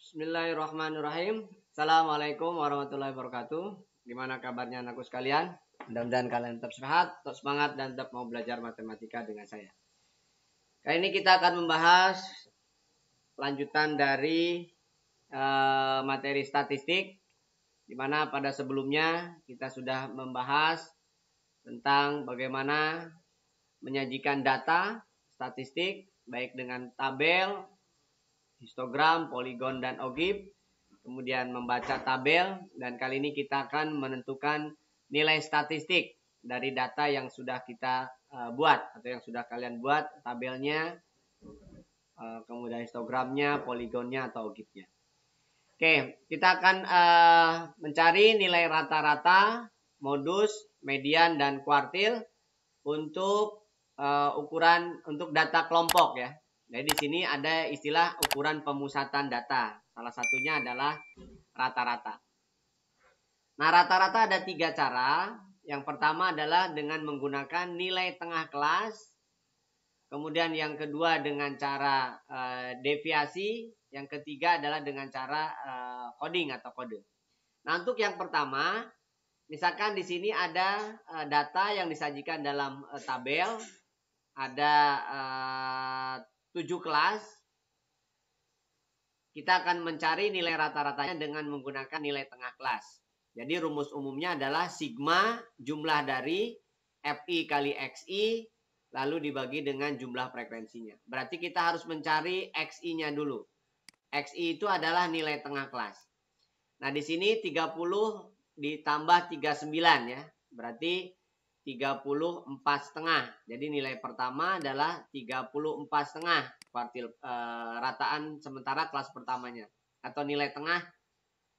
Bismillahirrahmanirrahim. Assalamualaikum warahmatullahi wabarakatuh. Gimana kabarnya anakku sekalian? Mudah-mudahan kalian tetap sehat, tetap semangat, dan tetap mau belajar matematika dengan saya. Kali ini kita akan membahas lanjutan dari materi statistik, di mana pada sebelumnya kita sudah membahas tentang bagaimana menyajikan data statistik, baik dengan tabel, histogram, poligon, dan ogib, kemudian membaca tabel, dan kali ini kita akan menentukan nilai statistik dari data yang sudah kita buat atau yang sudah kalian buat, tabelnya, kemudian histogramnya, poligonnya, atau ogibnya. Oke, kita akan mencari nilai rata-rata, modus, median, dan kuartil untuk ukuran untuk data kelompok ya. Jadi di sini ada istilah ukuran pemusatan data. Salah satunya adalah rata-rata. Nah, rata-rata ada 3 cara. Yang pertama adalah dengan menggunakan nilai tengah kelas. Kemudian yang kedua dengan cara deviasi. Yang ketiga adalah dengan cara coding atau kode. Nah, untuk yang pertama, misalkan di sini ada data yang disajikan dalam tabel. Ada 7 kelas. Kita akan mencari nilai rata-ratanya dengan menggunakan nilai tengah kelas. Jadi rumus umumnya adalah sigma jumlah dari Fi kali Xi lalu dibagi dengan jumlah frekuensinya. Berarti kita harus mencari Xi-nya dulu. Xi itu adalah nilai tengah kelas. Nah, di sini 30 ditambah 39 ya. Berarti 34,5. Jadi nilai pertama adalah 34,5 kuartil rataan sementara kelas pertamanya atau nilai tengah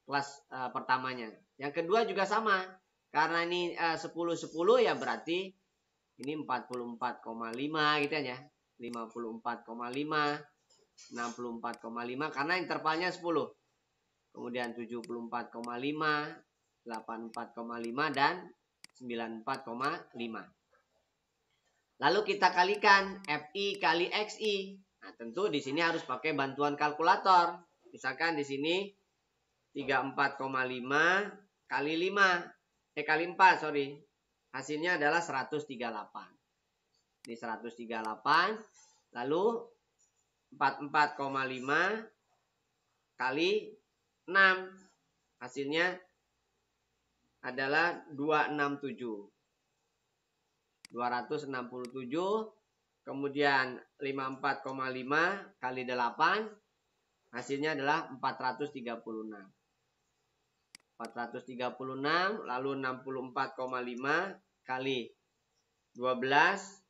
kelas pertamanya. Yang kedua juga sama. Karena ini 10-10 ya berarti ini 44,5 gitu ya. 54,5, 64,5 karena intervalnya 10. Kemudian 74,5, 84,5 dan 94,5. Lalu kita kalikan Fi kali Xi. Nah, tentu di sini harus pakai bantuan kalkulator. Misalkan di sini 34,5 kali 5 kali 4, sorry. Hasilnya adalah 138. Ini 138. Lalu 44,5 kali 6. Hasilnya adalah 267. 267. Kemudian 54,5 kali 8. Hasilnya adalah 436. 436 lalu 64,5 kali 12.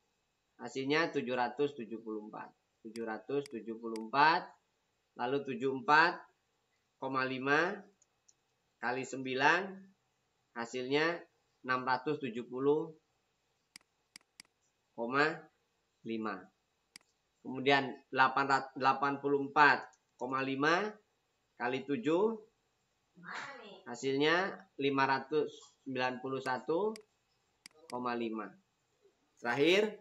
Hasilnya 774. 774 lalu 74,5 kali 9. Hasilnya 670,5. Kemudian 84,5 kali 7. Hasilnya 591,5. Terakhir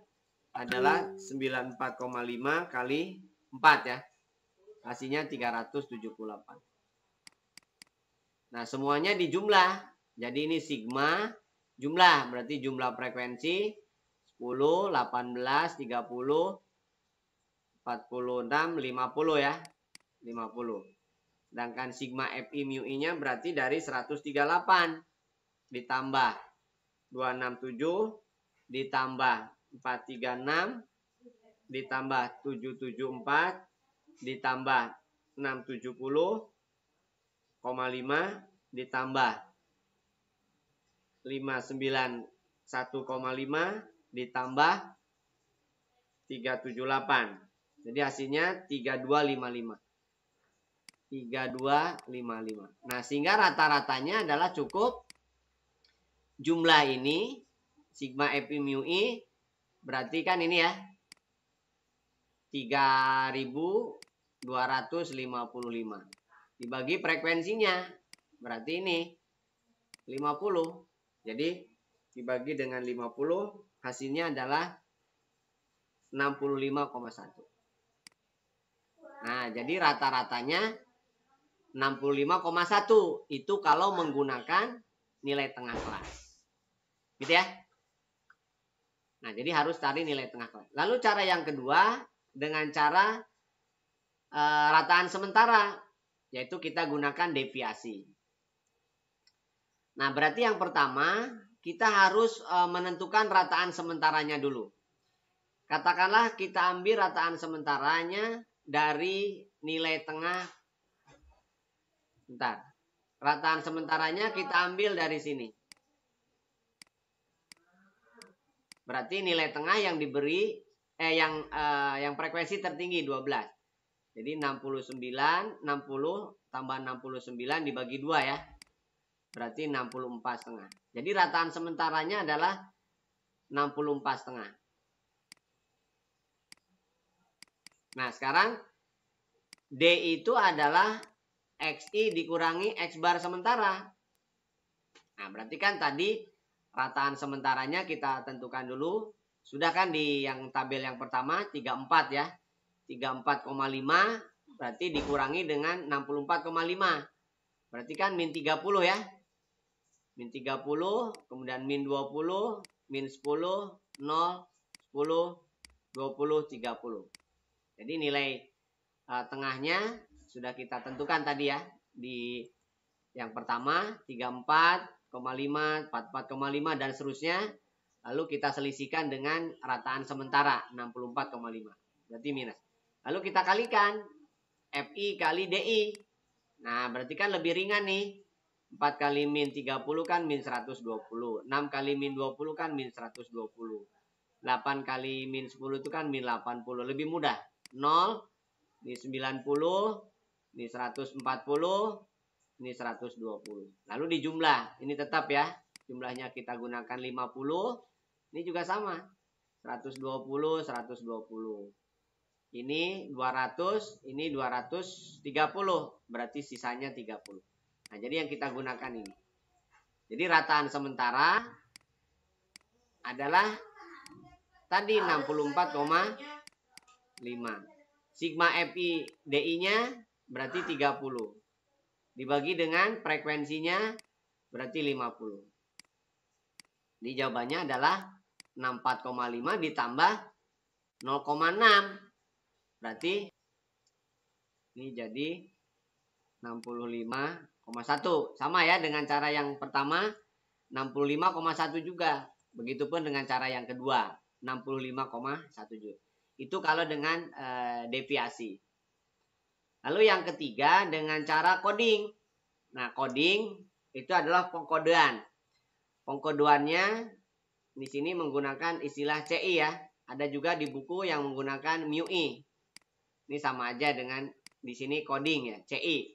adalah 94,5 kali 4 ya. Hasilnya 378. Nah, semuanya dijumlah. Jadi ini sigma jumlah, berarti jumlah frekuensi 10, 18, 30, 46, 50 ya. 50. Sedangkan sigma Fi mu I-nya berarti dari 138 ditambah 267 ditambah 436 ditambah 774 ditambah 670,5 ditambah 591,5 ditambah 378. Jadi hasilnya 3255. 3255. Nah, sehingga rata-ratanya adalah cukup jumlah ini sigma Fi mu I berarti kan ini ya 3255 dibagi frekuensinya berarti ini 50. Jadi dibagi dengan 50 hasilnya adalah 65,1. Nah, jadi rata-ratanya 65,1. Itu kalau menggunakan nilai tengah kelas. Gitu ya. Nah, jadi harus cari nilai tengah kelas. Lalu cara yang kedua dengan cara rataan sementara, yaitu kita gunakan deviasi. Nah, berarti yang pertama kita harus menentukan rataan sementaranya dulu. Katakanlah kita ambil rataan sementaranya dari nilai tengah. Bentar. Rataan sementaranya kita ambil dari sini. Berarti nilai tengah yang diberi yang frekuensi tertinggi 12. Jadi 60 tambah 69 dibagi 2 ya. Berarti 64,5. Jadi rataan sementaranya adalah 64,5. Nah, sekarang D itu adalah XI dikurangi X bar sementara. Nah, berarti kan tadi rataan sementaranya kita tentukan dulu. Sudah kan di yang tabel yang pertama 34 ya. 34,5 berarti dikurangi dengan 64,5. Berarti kan min 30 ya. Min 30, kemudian min 20, min 10, 0, 10, 20, 30. Jadi nilai tengahnya sudah kita tentukan tadi ya. Di yang pertama 34,5, 44,5 dan seterusnya. Lalu kita selisihkan dengan rataan sementara 64,5. Berarti minus. Lalu kita kalikan FI kali DI. Nah, berarti kan lebih ringan nih. 4 kali min 30 kan min 120. 6 kali min 20 kan min 120. 8 kali min 10 itu kan min 80. Lebih mudah. 0, min 90, min 140, min 120. Lalu dijumlah. Ini tetap ya. Jumlahnya kita gunakan 50. Ini juga sama. 120, 120. Ini 200, ini 230. Berarti sisanya 30. Nah, jadi yang kita gunakan ini. Jadi rataan sementara adalah tadi 64,5. Sigma FI DI-nya berarti 30. Dibagi dengan frekuensinya berarti 50. Jadi jawabannya adalah 64,5 ditambah 0,6. Berarti ini jadi 65,1. Sama ya dengan cara yang pertama 65,1 juga. Begitupun dengan cara yang kedua 65,1 juga. Itu kalau dengan deviasi. Lalu yang ketiga dengan cara coding. Nah, coding itu adalah pengkodean. Pengkodeannya di sini menggunakan istilah CI ya. Ada juga di buku yang menggunakan MUI. Ini sama aja dengan di sini coding ya, CI.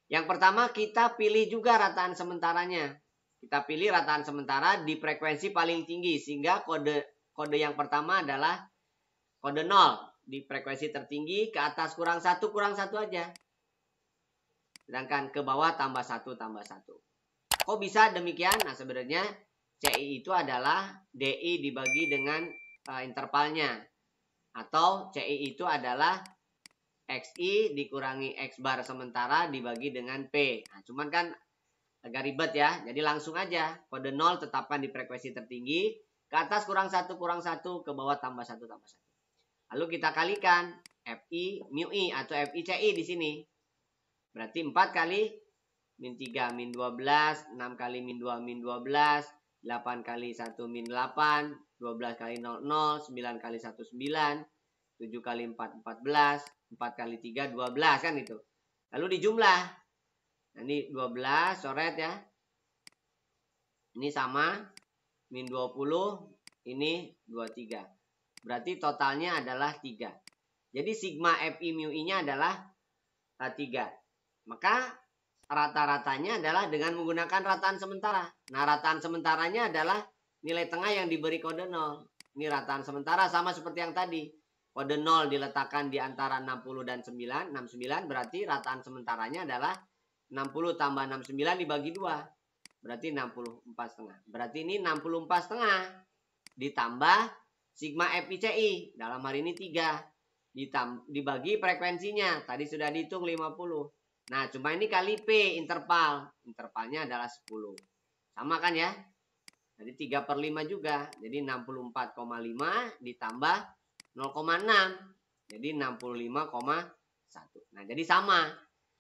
Yang pertama kita pilih juga rataan sementaranya. Kita pilih rataan sementara di frekuensi paling tinggi sehingga kode yang pertama adalah kode 0 di frekuensi tertinggi, ke atas kurang 1 aja. Sedangkan ke bawah tambah 1 tambah 1. Kok bisa demikian? Nah, sebenarnya CI itu adalah DI dibagi dengan intervalnya. Atau CI itu adalah XI dikurangi X bar sementara dibagi dengan P. Nah, cuman kan agak ribet ya. Jadi langsung aja. Kode 0 tetapkan di frekuensi tertinggi. Ke atas kurang 1 ke bawah tambah 1 tambah 1. Lalu kita kalikan FI MUI atau FI CI di sini. Berarti 4 kali min 3 min 12. 6 kali min 2 min 12. 8 kali 1 min 8. 12 kali 0 0. 9 kali 1 9. 7 kali 4 14. 4 kali 3 12 kan itu. Lalu dijumlah. Nah, ini 12 coret ya. Ini sama min 20, ini 23. Berarti totalnya adalah 3. Jadi sigma FI MUI-nya adalah 3. Maka rata-ratanya adalah dengan menggunakan rataan sementara. Nah, rataan sementaranya adalah nilai tengah yang diberi kode 0. Ini rataan sementara sama seperti yang tadi. Kode 0 diletakkan di antara 60 dan 9. 69 berarti rataan sementaranya adalah 60 tambah 69 dibagi 2. Berarti 64,5. Berarti ini 64,5 ditambah sigma FICI. Dalam hal ini 3. Dibagi frekuensinya. Tadi sudah dihitung 50. Nah, cuma ini kali P interval. Intervalnya adalah 10. Sama kan ya? Jadi 3/5 juga. Jadi 64,5 ditambah 0,6. Jadi 65,1. Nah, jadi sama.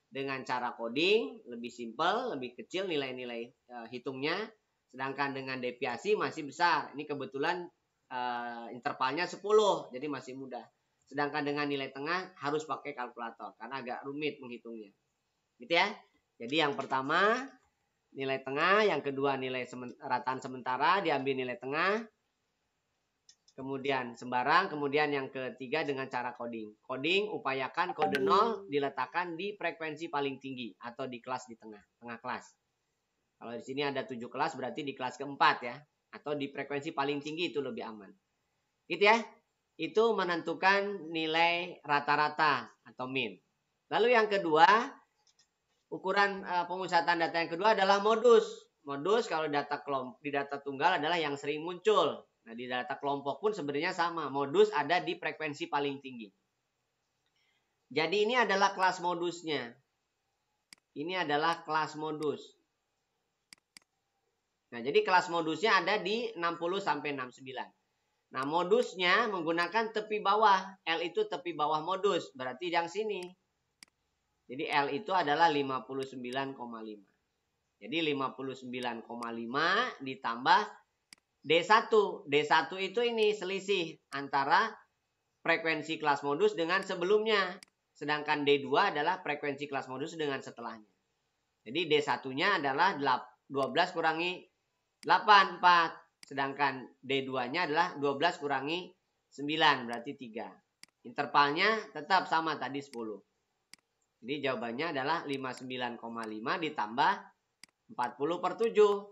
Dengan cara coding, lebih simpel, lebih kecil nilai-nilai hitungnya. Sedangkan dengan deviasi masih besar. Ini kebetulan intervalnya 10. Jadi masih mudah. Sedangkan dengan nilai tengah harus pakai kalkulator. Karena agak rumit menghitungnya. Gitu ya. Jadi yang pertama nilai tengah, yang kedua nilai rataan sementara, diambil nilai tengah, kemudian sembarang, kemudian yang ketiga dengan cara coding. Coding, upayakan kode 0 diletakkan di frekuensi paling tinggi atau di kelas di tengah kelas. Kalau di sini ada 7 kelas berarti di kelas keempat ya, atau di frekuensi paling tinggi itu lebih aman. Gitu ya. Itu menentukan nilai rata-rata atau min. Lalu yang kedua, ukuran pemusatan data yang kedua adalah modus. Modus kalau di data tunggal adalah yang sering muncul. Nah, di data kelompok pun sebenarnya sama. Modus ada di frekuensi paling tinggi. Jadi ini adalah kelas modusnya. Ini adalah kelas modus. Nah, jadi kelas modusnya ada di 60 sampai 69. Nah, modusnya menggunakan tepi bawah. L itu tepi bawah modus. Berarti yang sini. Jadi L itu adalah 59,5. Jadi 59,5 ditambah D1. D1 itu ini selisih antara frekuensi kelas modus dengan sebelumnya. Sedangkan D2 adalah frekuensi kelas modus dengan setelahnya. Jadi D1-nya adalah 12 kurangi 8, 4. Sedangkan D2-nya adalah 12 kurangi 9, berarti 3. Intervalnya tetap sama tadi 10. Jadi jawabannya adalah 59,5 ditambah 40/7.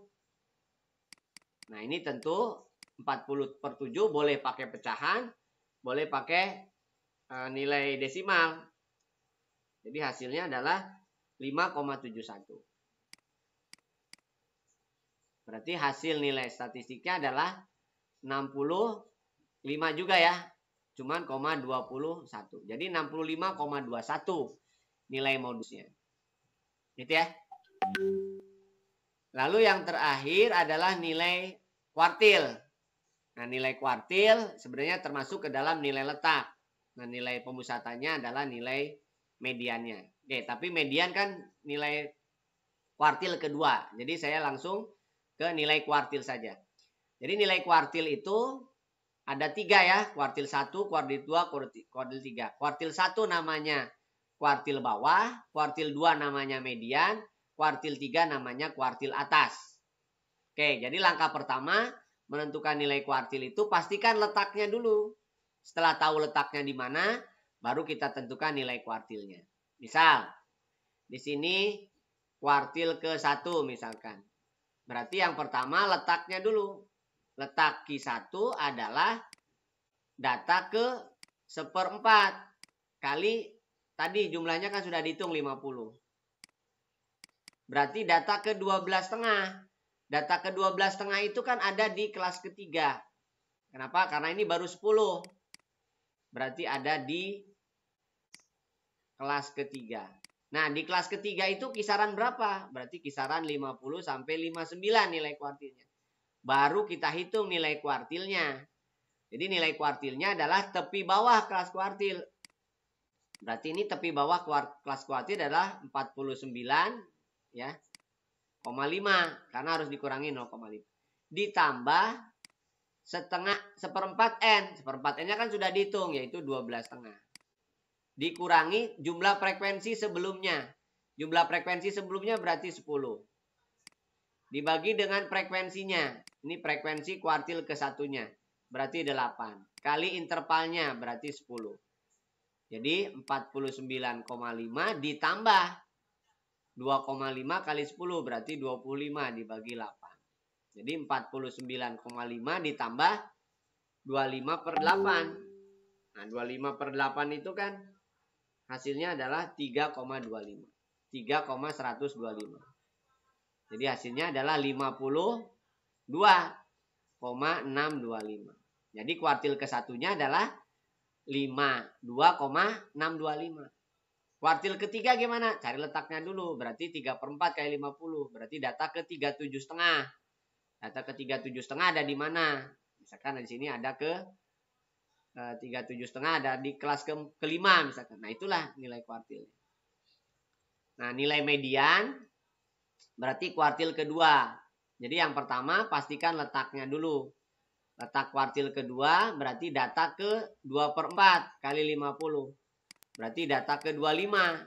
Nah, ini tentu 40/7 boleh pakai pecahan, boleh pakai nilai desimal. Jadi hasilnya adalah 5,71. Berarti hasil nilai statistiknya adalah 65 juga ya. Cuman 21. Jadi 65,21 nilai modusnya. Gitu ya. Lalu yang terakhir adalah nilai kuartil. Nah, nilai kuartil sebenarnya termasuk ke dalam nilai letak. Nah, nilai pemusatannya adalah nilai mediannya. Oke, tapi median kan nilai kuartil kedua. Jadi saya langsung ke nilai kuartil saja. Jadi nilai kuartil itu ada 3 ya. Kuartil 1, kuartil 2, kuartil 3. Kuartil 1 namanya kuartil bawah. Kuartil 2 namanya median. Kuartil 3 namanya kuartil atas. Oke, jadi langkah pertama menentukan nilai kuartil itu pastikan letaknya dulu. Setelah tahu letaknya di mana, baru kita tentukan nilai kuartilnya. Misal, di sini kuartil ke-1 misalkan. Berarti yang pertama letaknya dulu. Letak Q1 adalah data ke 1/4 kali tadi jumlahnya kan sudah dihitung 50. Berarti data ke 12,5. Data ke 12,5 itu kan ada di kelas ketiga. Kenapa? Karena ini baru 10. Berarti ada di kelas ketiga. Nah, di kelas ketiga itu kisaran berapa? Berarti kisaran 50 sampai 59 nilai kuartilnya. Baru kita hitung nilai kuartilnya. Jadi nilai kuartilnya adalah tepi bawah kelas kuartil. Berarti ini tepi bawah kelas kuartil adalah 49 ya, 0,5 karena harus dikurangi 0,5. Ditambah setengah 1/4 N. 1/4 N-nya kan sudah dihitung yaitu 12,5. Dikurangi jumlah frekuensi sebelumnya. Jumlah frekuensi sebelumnya berarti 10. Dibagi dengan frekuensinya. Ini frekuensi kuartil ke-1-nya. Berarti 8. Kali intervalnya berarti 10. Jadi 49,5 ditambah 2,5 kali 10 berarti 25 dibagi 8. Jadi 49,5 ditambah 25/8. Nah, 25/8 itu kan hasilnya adalah 3,25. 3,125. Jadi hasilnya adalah 52,625. Jadi kuartil ke-1-nya adalah 52,625. Kuartil ketiga gimana? Cari letaknya dulu. Berarti 3/4 kali 50. Berarti data ke 37,5. Data ke 37,5 ada di mana? Misalkan di sini ada ke 37,5, ada di kelas kelima misalkan. Nah, itulah nilai kuartil. Nah, nilai median berarti kuartil kedua. Jadi yang pertama pastikan letaknya dulu. Letak kuartil kedua berarti data ke 2/4 kali 50. Berarti data ke 25.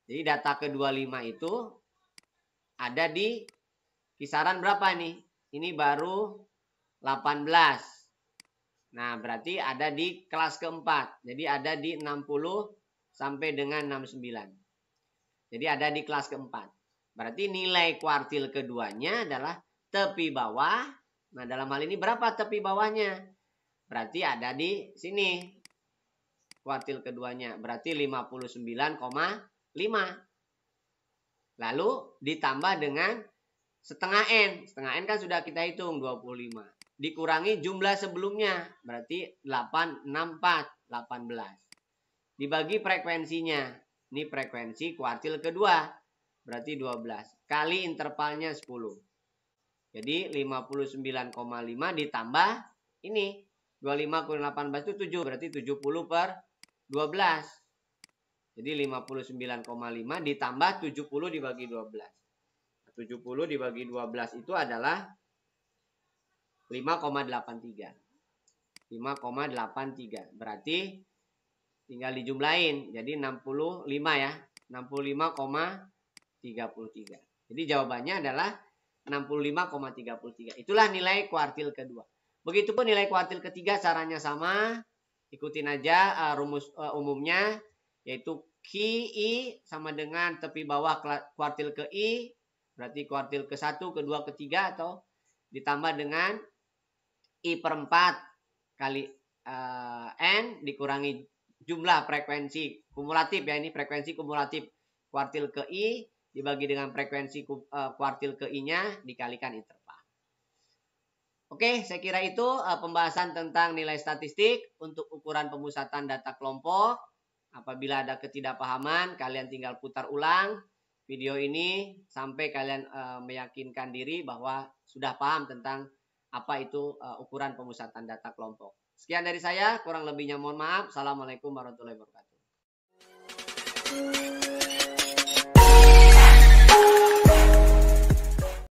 Jadi data ke 25 itu ada di kisaran berapa nih? Ini baru 18. Nah, berarti ada di kelas keempat. Jadi ada di 60 sampai dengan 69. Jadi ada di kelas keempat. Berarti nilai kuartil keduanya adalah tepi bawah. Nah, dalam hal ini berapa tepi bawahnya? Berarti ada di sini. Kuartil keduanya. Berarti 59,5. Lalu ditambah dengan setengah N. Setengah N kan sudah kita hitung 25. Dikurangi jumlah sebelumnya. Berarti 864. 18. Dibagi frekuensinya. Ini frekuensi kuartil kedua. Berarti 12. Kali intervalnya 10. Jadi 59,5 ditambah ini. 25 kurang 18 itu 7. Berarti 70/12. Jadi 59,5 ditambah 70 dibagi 12. 70 dibagi 12 itu adalah 5,83. 5,83. Berarti tinggal dijumlahin. Jadi 65 ya. 65,33. Jadi jawabannya adalah 65,33. Itulah nilai kuartil kedua. Begitupun nilai kuartil ketiga caranya sama. Ikutin aja rumus umumnya. Yaitu QI sama dengan tepi bawah kuartil ke I. Berarti kuartil ke-1, kedua, ketiga. Atau ditambah dengan I/4 kali N dikurangi jumlah frekuensi kumulatif ya. Ini frekuensi kumulatif kuartil ke I dibagi dengan frekuensi kuartil ke I-nya dikalikan interval. Oke, saya kira itu pembahasan tentang nilai statistik untuk ukuran pemusatan data kelompok. Apabila ada ketidakpahaman, kalian tinggal putar ulang video ini sampai kalian meyakinkan diri bahwa sudah paham tentang apa itu ukuran pemusatan data kelompok. Sekian dari saya, kurang lebihnya mohon maaf. Assalamualaikum warahmatullahi wabarakatuh.